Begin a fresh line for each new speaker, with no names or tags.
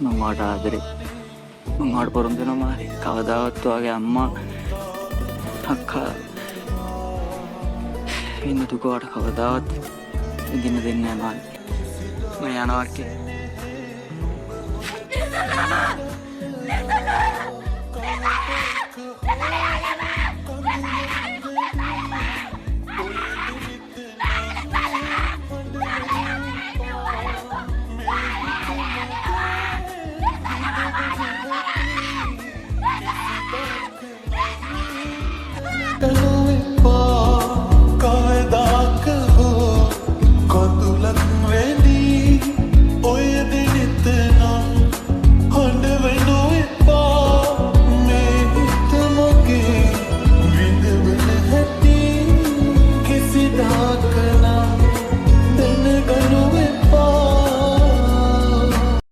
මම වාට ආදරේ. මම වාට පොරොන්දු වෙනවා මාරි. කවදාවත් ඔයාගේ අම්මා අක්කා ඉන්න දුක වාට කවදාවත් විඳින්න දෙන්නේ නැහැ මාරි. මම යනවා අක්කේ.